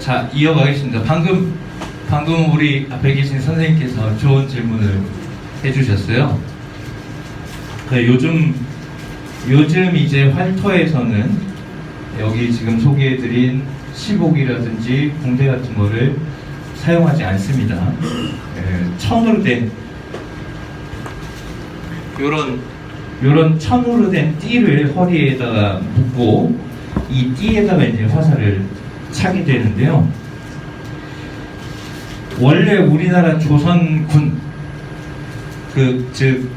자, 이어가겠습니다. 방금 우리 앞에 계신 선생님께서 좋은 질문을 해주셨어요. 요즘 이제 활터에서는 여기 지금 소개해드린 시복이라든지 붕대 같은 거를 사용하지 않습니다. 천으로 된 요런 천으로 된 띠를 허리에다가 묶고 이 띠에다가 이제 화살을 차게 되는데요. 원래 우리나라 조선군 즉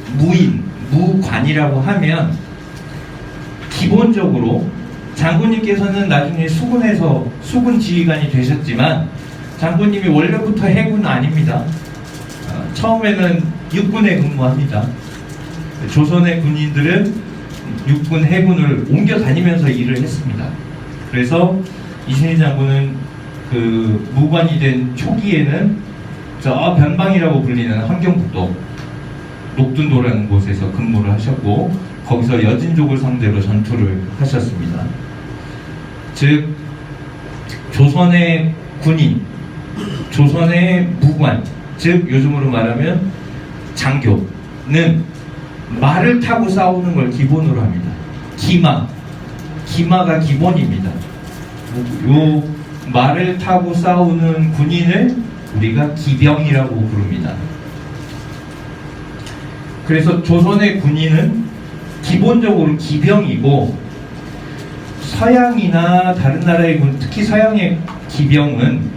무관이라고 하면 기본적으로 장군님께서는 나중에 수군 지휘관이 되셨지만 장군님이 원래부터 해군은 아닙니다. 처음에는 육군에 근무합니다. 조선의 군인들은 육군, 해군을 옮겨 다니면서 일을 했습니다. 그래서 이순신 장군은 그 무관이 된 초기에는 저 변방이라고 불리는 함경북도 녹둔도라는 곳에서 근무를 하셨고 거기서 여진족을 상대로 전투를 하셨습니다. 즉 조선의 군인, 조선의 무관, 즉 요즘으로 말하면 장교는 말을 타고 싸우는 걸 기본으로 합니다. 기마가 기본입니다. 요 말을 타고 싸우는 군인을 우리가 기병이라고 부릅니다. 그래서 조선의 군인은 기본적으로 기병이고 서양이나 다른 나라의 군, 특히 서양의 기병은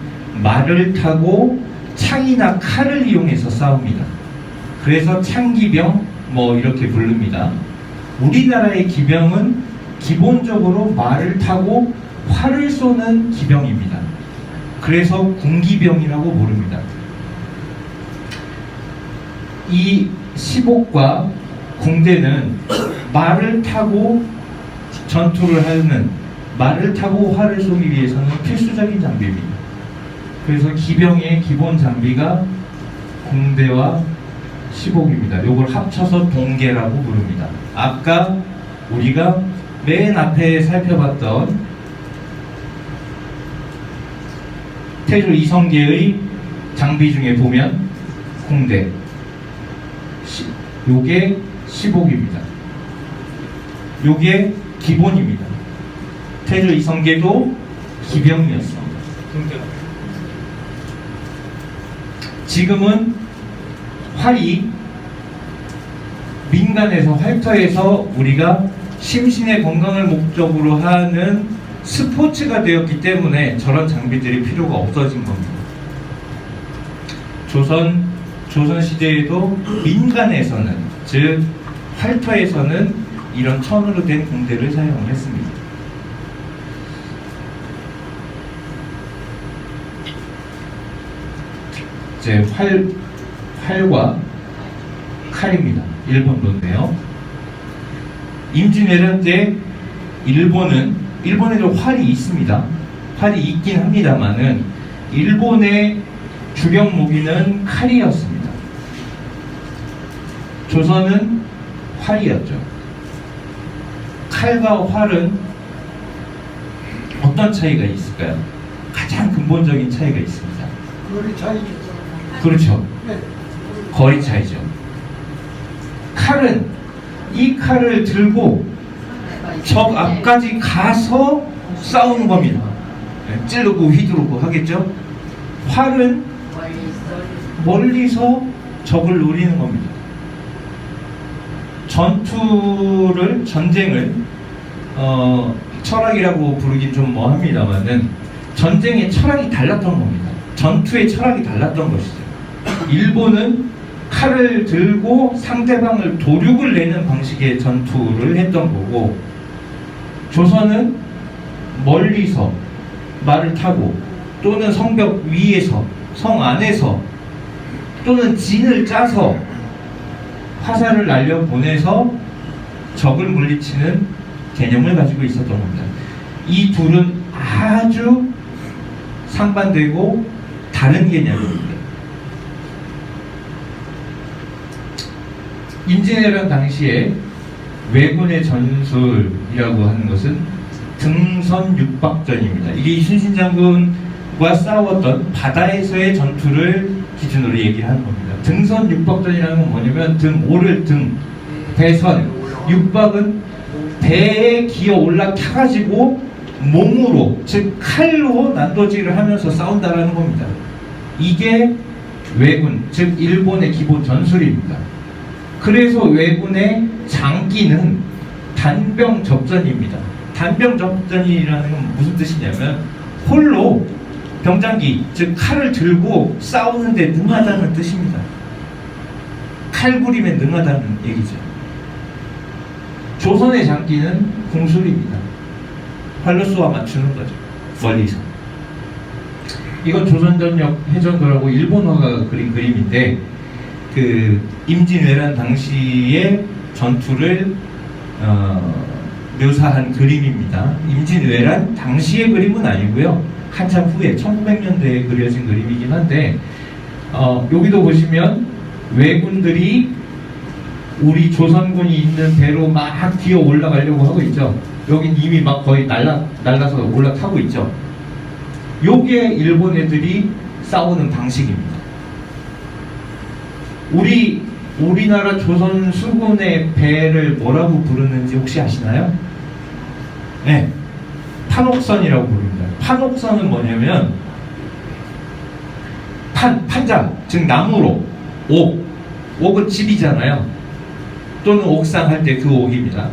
말을 타고 창이나 칼을 이용해서 싸웁니다. 그래서 창기병 이렇게 부릅니다. 우리나라의 기병은 기본적으로 말을 타고 활을 쏘는 기병입니다. 그래서 군기병이라고 부릅니다. 이 시복과 궁대는 말을 타고 전투를 하는, 말을 타고 활을 쏘기 위해서는 필수적인 장비입니다. 그래서 기병의 기본 장비가 궁대와 시복입니다. 이걸 합쳐서 동계라고 부릅니다. 아까 우리가 맨 앞에 살펴봤던 태조 이성계의 장비 중에 보면 궁대, 요게 시복입니다. 요게 기본입니다. 태조 이성계도 기병이었습니다. 지금은 활이 민간에서 활터에서 우리가 심신의 건강을 목적으로 하는 스포츠가 되었기 때문에 저런 장비들이 필요가 없어진 겁니다. 조선 시대에도 민간에서는, 즉 활터에서는 이런 천으로 된 궁대를 사용했습니다. 이제 활과 칼입니다. 일본도인데요. 임진왜란 때 일본에도 활이 있습니다. 활이 있긴 합니다만은 일본의 주력 무기는 칼이었습니다. 조선은 활이었죠. 칼과 활은 어떤 차이가 있을까요? 가장 근본적인 차이가 있습니다. 거리 차이죠. 그렇죠. 네. 거리 차이죠. 칼은 이 칼을 들고 적 앞까지 가서 싸우는 겁니다. 찌르고 휘두르고 하겠죠. 활은 멀리서 적을 노리는 겁니다. 전쟁을 철학이라고 부르긴 좀 뭐합니다만은 전쟁의 철학이 달랐던 겁니다. 전투의 철학이 달랐던 것이죠. 일본은 칼을 들고 상대방을 도륙을 내는 방식의 전투를 했던 거고, 조선은 멀리서 말을 타고 또는 성벽 위에서, 성 안에서 또는 진을 짜서 화살을 날려보내서 적을 물리치는 개념을 가지고 있었던 겁니다. 이 둘은 아주 상반되고 다른 개념입니다. 임진왜란 당시에 왜군의 전술이라고 하는 것은 등선 육박전입니다. 이게 이순신 장군 외군과 싸웠던 바다에서의 전투를 기준으로 얘기하는 겁니다. 등선 육박전이라는 건 뭐냐면 등, 오를 등, 배선, 육박은 배에 기어 올라타가지고 몸으로, 즉 칼로 난도질을 하면서 싸운다라는 겁니다. 이게 왜군, 즉 일본의 기본 전술입니다. 그래서 왜군의 장기는 단병 접전입니다. 단병 접전이라는 건 무슨 뜻이냐면 홀로 병장기, 즉 칼을 들고 싸우는데 능하다는 뜻입니다. 칼부림에 능하다는 얘기죠. 조선의 장기는 궁술입니다. 활로 쏘아 맞추는 거죠. 멀리서. 이건 조선전역 해전도라고 일본화가 그린 그림인데, 그 임진왜란 당시의 전투를 묘사한 그림입니다. 임진왜란 당시의 그림은 아니고요. 한참 후에 1900년대에 그려진 그림이긴 한데, 여기도 보시면 왜군들이 우리 조선군이 있는 배로 막 기어 올라가려고 하고 있죠. 여긴 이미 막 거의 날라서 올라타고 있죠. 요게 일본 애들이 싸우는 방식입니다. 우리나라 조선 수군의 배를 뭐라고 부르는지 혹시 아시나요? 네, 판옥선이라고 부릅니다. 판옥선은 뭐냐면 판자, 즉 나무로 옥은 집이잖아요. 또는 옥상 할 때 그 옥입니다.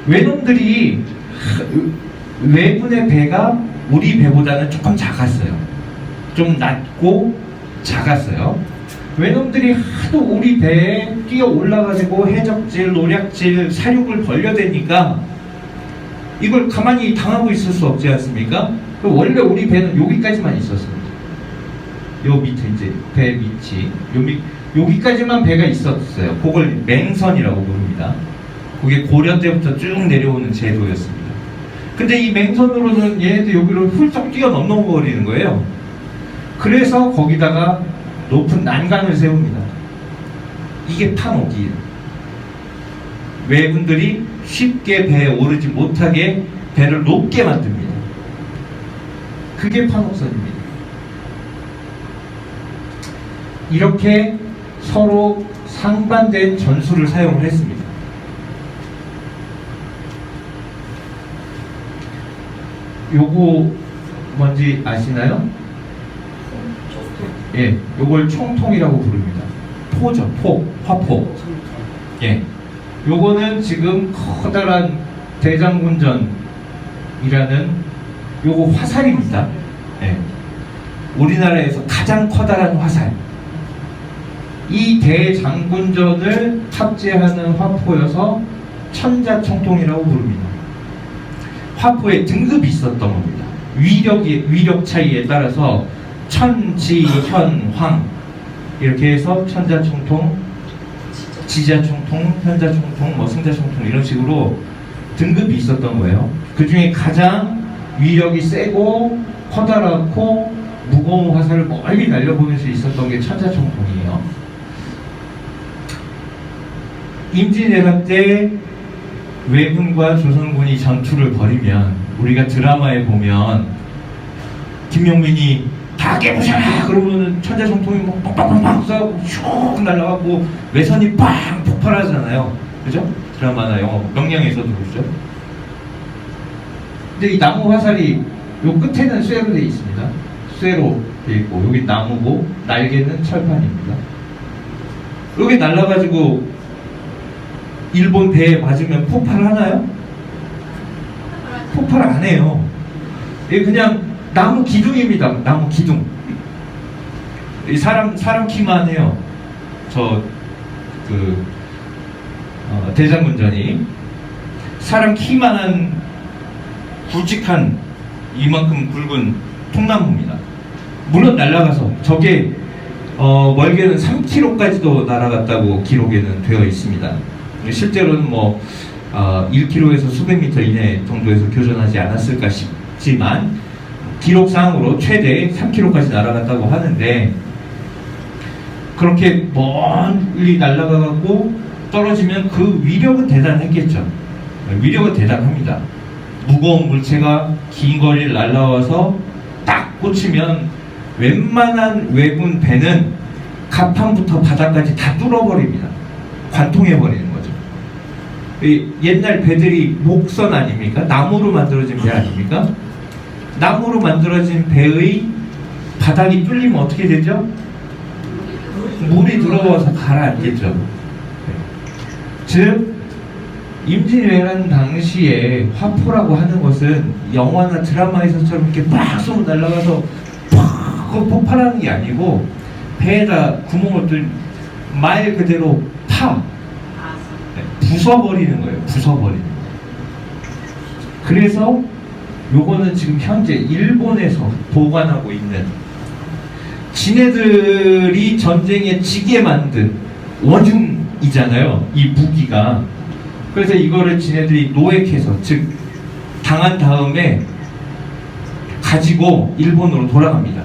외놈들이 왜군의 배가 우리 배보다는 조금 작았어요. 좀 낮고 작았어요. 왜놈들이 하도 우리 배에 뛰어 올라가지고 해적질, 노략질, 사륙을 벌려대니까 이걸 가만히 당하고 있을 수 없지 않습니까? 원래 우리 배는 여기까지만 있었습니다. 요 밑에 이제 배 밑이 여기까지만 배가 있었어요. 그걸 맹선이라고 부릅니다. 그게 고려 때부터 쭉 내려오는 제도였습니다. 근데 이 맹선으로는 얘네들 여기로 훌쩍 뛰어 넘어버리는 거예요. 그래서 거기다가 높은 난간을 세웁니다. 이게 판옥이에요. 왜군들이 쉽게 배에 오르지 못하게 배를 높게 만듭니다. 그게 판옥선입니다. 이렇게 서로 상반된 전술을 사용을 했습니다. 요거 뭔지 아시나요? 예, 요걸 총통이라고 부릅니다. 포죠, 화포. 예, 요거는 지금 커다란 대장군전이라는 요거 화살입니다. 예, 우리나라에서 가장 커다란 화살. 이 대장군전을 탑재하는 화포여서 천자총통이라고 부릅니다. 화포에 등급이 있었던 겁니다. 위력 차이에 따라서 천, 지, 현, 황 이렇게 해서 천자총통, 지자총통, 현자총통, 승자총통 이런 식으로 등급이 있었던 거예요. 그 중에 가장 위력이 세고 커다랗고 무거운 화살을 멀리 날려보낼 수 있었던 게 천자총통이에요. 임진왜란 때 왜군과 조선군이 전투를 벌이면 우리가 드라마에 보면 김용민이 다 깨부셔라 그러면은 천자총통이 뭐 빵빵빵빵 쏴고 슉 날아가고 외선이 빵 폭발하잖아요. 그죠? 드라마나 영화 명량에서도 그러죠. 근데 이 나무 화살이 요 끝에는 쇠로 되어 있습니다. 쇠로 되어 있고 여기 나무고 날개는 철판입니다. 여기 날라가지고 일본 배에 맞으면 폭발하나요? 폭발 안 해요. 이게 그냥 나무 기둥입니다. 나무 기둥. 사람 키만 해요. 대장군전이 사람 키만한 굵직한 이만큼 굵은 통나무입니다. 물론 날아가서 저게 멀게는 3km까지도 날아갔다고 기록에는 되어 있습니다. 실제로는 1km에서 수백 미터 이내 정도에서 교전하지 않았을까 싶지만 기록상으로 최대 3km까지 날아갔다고 하는데 그렇게 멀리 날아가고 떨어지면 그 위력은 대단했겠죠. 위력은 대단합니다. 무거운 물체가 긴 거리를 날아와서 딱 꽂히면 웬만한 외군 배는 갑판부터 바닥까지 다 뚫어버립니다. 관통해버리는 거죠. 옛날 배들이 목선 아닙니까? 나무로 만들어진 배 아닙니까? 나무로 만들어진 배의 바닥이 뚫리면 어떻게 되죠? 물이 들어와서 가라앉겠죠. 즉 임진왜란 당시에 화포라고 하는 것은 영화나 드라마에서처럼 이렇게 막 쏘고 날아가서 팍 폭발하는 게 아니고 배에다 구멍을 뚫 말 그대로 부숴버리는 거예요. 부숴버리는 거예요. 그래서 요거는 지금 현재 일본에서 보관하고 있는 지네들이 전쟁에 지게 만든 원흉이잖아요. 이 무기가. 그래서 이거를 지네들이 노획해서, 즉 당한 다음에 가지고 일본으로 돌아갑니다.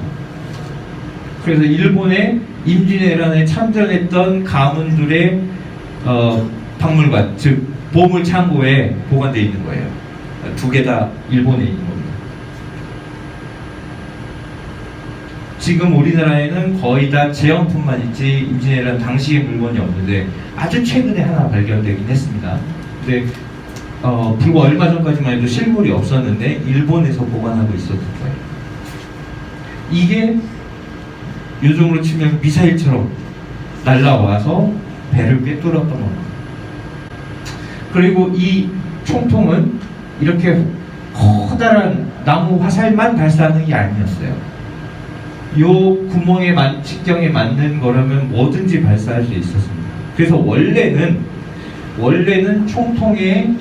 그래서 일본의 임진왜란에 참전했던 가문들의 박물관, 즉 보물창고에 보관되어 있는 거예요. 두 개 다 일본에 있는 겁니다. 지금 우리나라에는 거의 다 제형품만 있지 임진왜란 당시의 물건이 없는데 아주 최근에 하나 발견되긴 했습니다. 근데 불과 얼마 전까지만 해도 실물이 없었는데 일본에서 보관하고 있었을 거예요. 이게 요즘으로 치면 미사일처럼 날라와서 배를 꿰뚫었던 겁니다. 그리고 이 총통은 이렇게 커다란 나무 화살만 발사하는 게 아니었어요. 요 구멍에 직경에 맞는 거라면 뭐든지 발사할 수 있었습니다. 그래서 원래는 총통의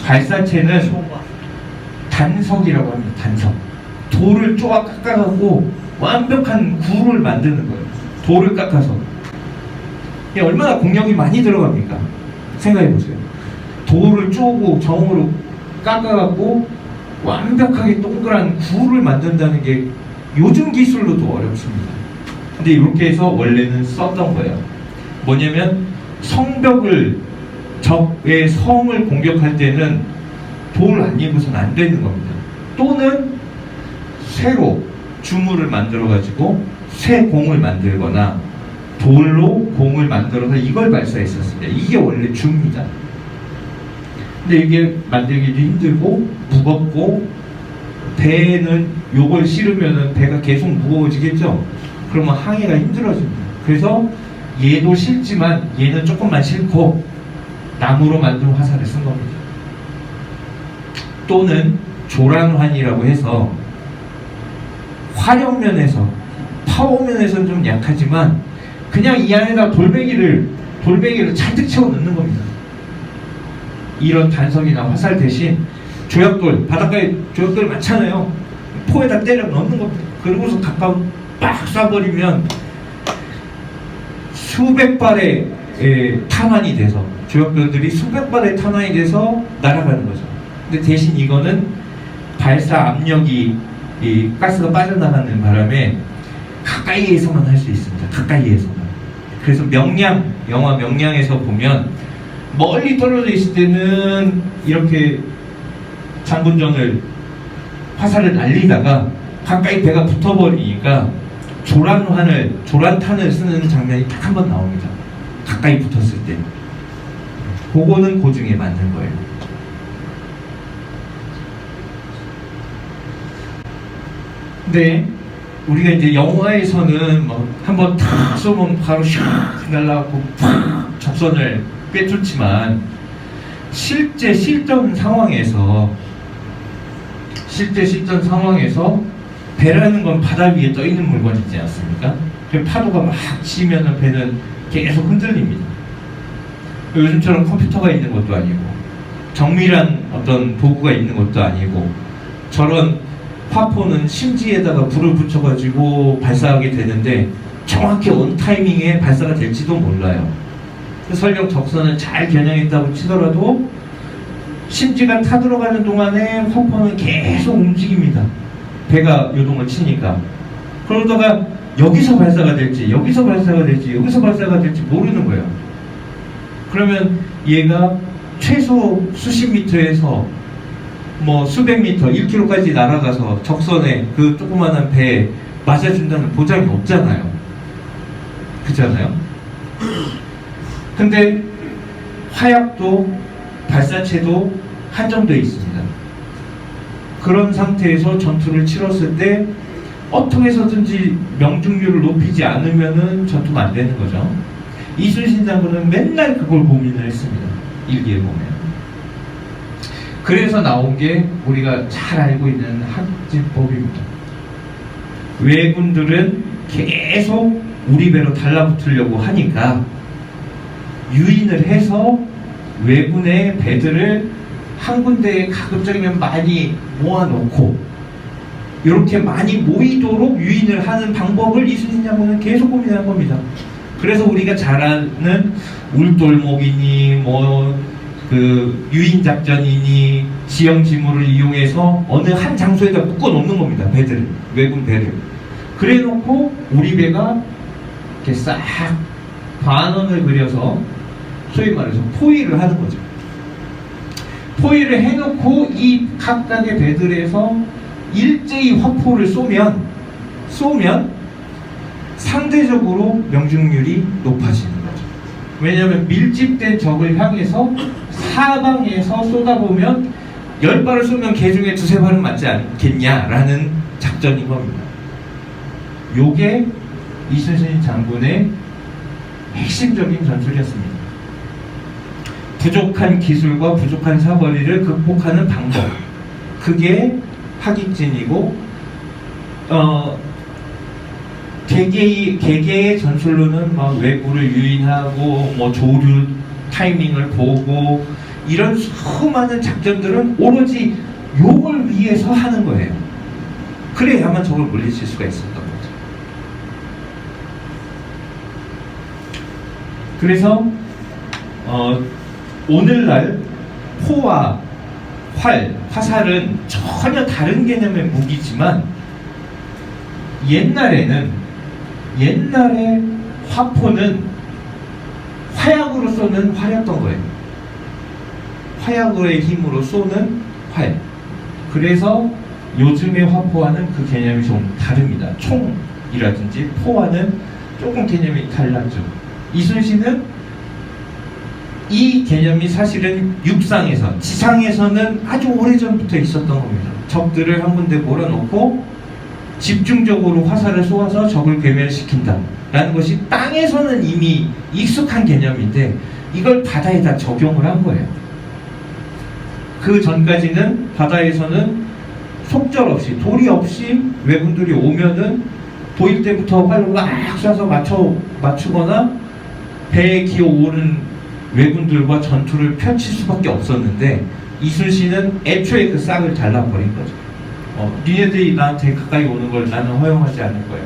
발사체는 단석이라고 합니다. 단석. 돌을 쪼아 깎아갖고 완벽한 굴을 만드는 거예요. 돌을 깎아서. 이게 얼마나 공력이 많이 들어갑니까? 생각해보세요. 돌을 쪼고 정으로 깎아갖고 완벽하게 동그란 굴을 만든다는 게 요즘 기술로도 어렵습니다. 근데 이렇게 해서 원래는 썼던 거예요. 뭐냐면 성벽을, 적의 성을 공격할 때는 돌 안 입으서는 안 되는 겁니다. 또는 쇠로 주물을 만들어 가지고 쇠 공을 만들거나 돌로 공을 만들어서 이걸 발사했었습니다. 이게 원래 주입니다. 근데 이게 만들기도 힘들고 무겁고 배에는 요걸 실으면은 배가 계속 무거워지겠죠. 그러면 항해가 힘들어집니다. 그래서 얘도 실지만 얘는 조금만 실고 나무로 만든 화살을 쓴 겁니다. 또는 조란환이라고 해서 화력면에서 파워면에서는 좀 약하지만 그냥 이 안에다 돌멩이를 잔뜩 채워 넣는 겁니다. 이런 단석이나 화살 대신 조약돌, 바닷가에 조약돌 많잖아요. 포에다 때려 넣는 겁니다. 그러고서 가까운 빡 쏴버리면 수백 발의 탄환이 돼서, 조약돌들이 수백 발의 탄환이 돼서 날아가는 거죠. 근데 대신 이거는 발사 압력이 이 가스가 빠져나가는 바람에 가까이에서만 할 수 있습니다. 가까이에서만. 그래서 명량, 영화 명량에서 보면 멀리 떨어져 있을 때는 이렇게 장군전을 화살을 날리다가 가까이 배가 붙어버리니까 조란탄을 쓰는 장면이 딱 한 번 나옵니다. 가까이 붙었을 때. 그거는 고증에 맞는 거예요. 근데 우리가 이제 영화에서는 뭐 한번 탁 쏘면 바로 샥 날라가고 팍 적선을 꿰뚫지만 실제 실전 상황에서 배라는 건 바다 위에 떠 있는 물건이지 않습니까? 그 파도가 막 치면은 배는 계속 흔들립니다. 요즘처럼 컴퓨터가 있는 것도 아니고 정밀한 어떤 도구가 있는 것도 아니고 저런 화포는 심지에다가 불을 붙여가지고 발사하게 되는데 정확히 온 타이밍에 발사가 될지도 몰라요. 설령 적선을 잘 겨냥했다고 치더라도 심지가 타들어가는 동안에 화포는 계속 움직입니다. 배가 요동을 치니까. 그러다가 여기서 발사가 될지 여기서 발사가 될지 모르는 거예요. 그러면 얘가 최소 수십 미터에서 뭐 수백 미터, 1km까지 날아가서 적선에 그 조그마한 배에 맞아준다는 보장이 없잖아요. 그렇잖아요. 근데 화약도 발사체도 한정되어 있습니다. 그런 상태에서 전투를 치렀을 때 어떻게 해서든지 명중률을 높이지 않으면은 전투가 안 되는 거죠. 이순신 장군은 맨날 그걸 고민을 했습니다. 일기에 보면. 그래서 나온 게 우리가 잘 알고 있는 항진법입니다. 왜군들은 계속 우리 배로 달라붙으려고 하니까 유인을 해서 왜군의 배들을 한 군데에 가급적이면 많이 모아놓고 이렇게 많이 모이도록 유인을 하는 방법을 이순신 장군은 계속 고민한 겁니다. 그래서 우리가 잘 아는 울돌목이니 뭐 그 유인작전이니 지형지물을 이용해서 어느 한 장소에다 묶어 놓는 겁니다. 배들을, 왜군 배를. 그래 놓고 우리 배가 이렇게 싹 반원을 그려서 소위 말해서 포위를 하는 거죠. 포위를 해놓고 이 각각의 배들에서 일제히 화포를 쏘면 상대적으로 명중률이 높아지는 거죠. 왜냐하면 밀집된 적을 향해서 사방에서 쏟아보면 10발을 쏘면 개 중에 2~3발은 맞지 않겠냐라는 작전인 겁니다. 요게 이순신 장군의 핵심적인 전술이었습니다. 부족한 기술과 부족한 사거리를 극복하는 방법, 그게 하객진이고 개개의 전술로는 막 왜구를 유인하고 뭐 조류 타이밍을 보고 이런 수많은 작전들은 오로지 요걸 위해서 하는 거예요. 그래야만 적을 물리칠 수가 있었던 거죠. 그래서 오늘날 포와 활, 화살은 전혀 다른 개념의 무기지만 옛날에 화포는 화약으로 쏘는 활이었던 거예요. 화약의 힘으로 쏘는 활. 그래서 요즘의 화포와는 그 개념이 좀 다릅니다. 총이라든지 포와는 조금 개념이 달랐죠. 이순신은 이 개념이 사실은 육상에서, 지상에서는 아주 오래전부터 있었던 겁니다. 적들을 한 군데 몰아놓고 집중적으로 화살을 쏘아서 적을 괴멸시킨다 라는 것이 땅에서는 이미 익숙한 개념인데 이걸 바다에다 적용을 한 거예요. 그 전까지는 바다에서는 속절없이, 도리 없이 왜군들이 오면은 보일 때부터 활로 막 쏴서 맞추거나 배에 기어오른 왜군들과 전투를 펼칠 수밖에 없었는데 이순신은 애초에 그 싹을 잘라버린 거죠. 니네들이 나한테 가까이 오는 걸 나는 허용하지 않을 거예요.